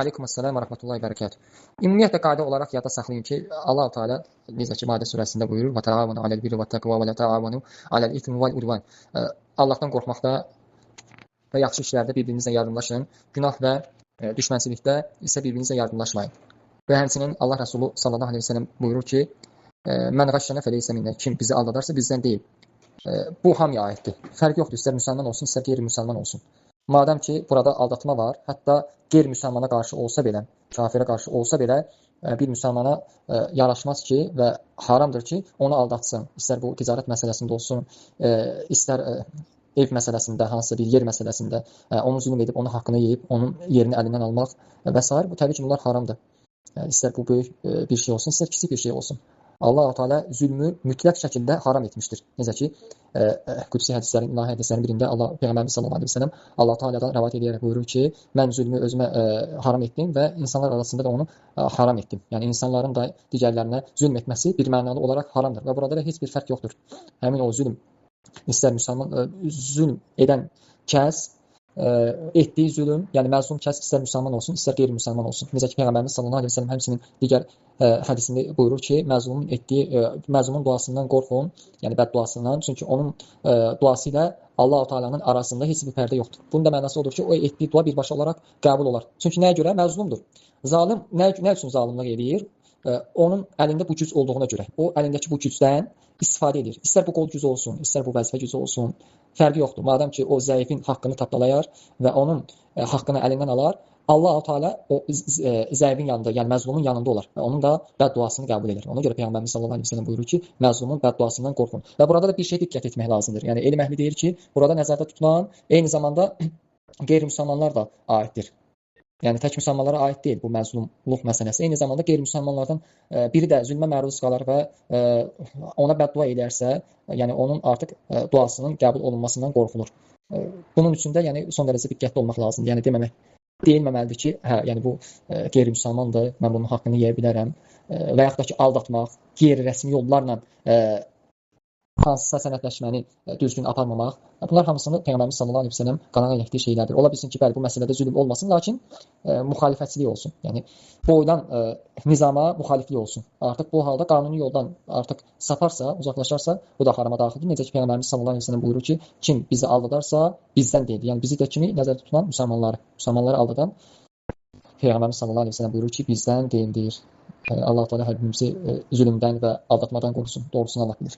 Aleykümselam və rəhmətullahi və bərəkatuh. Ümumiyyətlə qayda olaraq yadda saxlayın ki, Allah Teala necə ki Maide surəsində buyurur: "Və təavunu aləl birri və təqva və la təavunu aləl ismi vəl udvan." Allahdan qorxmaqda və yaxşı işlərdə bir-birinizlə yardımlaşın. Günah və düşmənçilikdə isə bir-birinizlə yardımlaşmayın. Və həmçinin Allah Rəsulu sallallahu əleyhi və səlləm buyurur ki: "Mən qəşşənə fəleysə minnə." Kim bizi aldadarsa bizdən deyil. Bu hamıya aiddir. Fərq yoxdur, istər müsəlman olsun, istər qeyri-müsəlman olsun. Madəm ki, burada aldatma var, hətta qeyri-müsəlmana qarşı olsa belə, kafirə qarşı olsa belə, bir müsəlmana yaraşmaz ki və haramdır ki, onu aldatsın. İstər bu ticarət məsələsində olsun, istər ev məsələsində, hansısa bir yer məsələsində, onu zülm edib, onun haqqını yeyib, onun yerini əlindən almaq və s. Bu təbii ki, bunlar haramdır. İstər bu böyük bir şey olsun, istər kiçik bir şey olsun. Allah-u Teala zülmü mütləq şəkildə haram etmişdir. Necə ki, qüdsi hədislərin, ilahi hədislərin birində Allah Peyğəmbərimiz sallallahu əleyhi və səlləm Allah Teala'dan rivayet edərək buyurur ki, mən zülmü özümə haram etdim və insanlar arasında da onu haram etdim. Yəni insanların da digərlərinə zülm etməsi bir mənalı olaraq haramdır və burada da heç bir fərq yoxdur. Həmin o zülm, istər müsəlman zülm edən kəs etdiyi zülm, yəni məzlum kəs istər müsəlman olsun, istər qeyri-müsəlman olsun. Necə ki Peyğəmbərimiz sallallahu əleyhi və səlləm həmçinin digər hədisində buyurur ki, məzlumun duasından qorxun, yəni bədduasından, çünki onun duası ilə Allah-u Teala'nın arasında heç bir pərdə yoxdur. Bunun da mənası odur ki, o etdiyi dua birbaşa olaraq qəbul olar. Çünki nəyə görə? Məzlumdur. Zalim nə üçün zalimlik edir? Onun əlində bu güc olduğuna görə. O əlindəki bu gücdən istifadə edir. İstər bu qol gücü olsun, istər bu vəzifə gücü olsun, fərqi yoxdur. Madəm ki, o zəifin haqqını tapdalayar və onun haqqını əlindən alar, Allah-u Teala o zəifin yanında, yəni məzlumun yanında olar və onun da bədduasını qəbul edir. Ona görə Peyğəmbərimiz sallallahu əleyhi və səlləm buyurur ki, məzlumun bədduasından qorxun. Və burada da bir şey diqqət etmək lazımdır. Yəni elm əhli deyir ki, burada nəzərdə tutulan eyni zamanda qeyri-müsəlmanlar da aiddir. Yəni tək müsəlmanlara aid deyil bu məzlumluq məsələsi. Eyni zamanda qeyri-müsəlmanlardan biri də zülmə məruz qalar və ona bəddua edərsə, yəni onun artıq duasının qəbul olunmasından qorxulur. Bunun üçün də yəni son dərəcə diqqətli olmaq lazımdır. Yəni deyilməməlidir ki, hə, yəni bu qeyri-müsəlmandır, mən bunun haqqını yeyə bilərəm və yaxud da ki, aldatmaq, qeyri-rəsmi yollarla hansısa sənədləşməni düzgün aparmamaq. Bunlar hamısını Peyğəmbərimiz sallallahu əleyhi və səlləm qadağan etdiyi şeylərdir. Ola bilsin ki, bəli bu məsələdə zülm olmasın, lakin müxalifətçilik olsun. Yəni boydan nizama müxaliflik olsun. Artıq bu halda qanuni yoldan artıq saparsa, uzaqlaşarsa, bu da harama daxildir. Necə ki Peyğəmbərimiz sallallahu əleyhi və səlləm buyurur ki, kim bizi aldadarsa bizdən deyil. Yəni bizi də kimi nəzərdə tutulan müsəlmanları aldadan Peyğəmbərimiz sallallahu əleyhi və səlləm buyurur ki, bizdən deyildir. Allah Teala hər birimizi zülmdən və aldatmadan qorusun. Doğrusunu Allah bilir.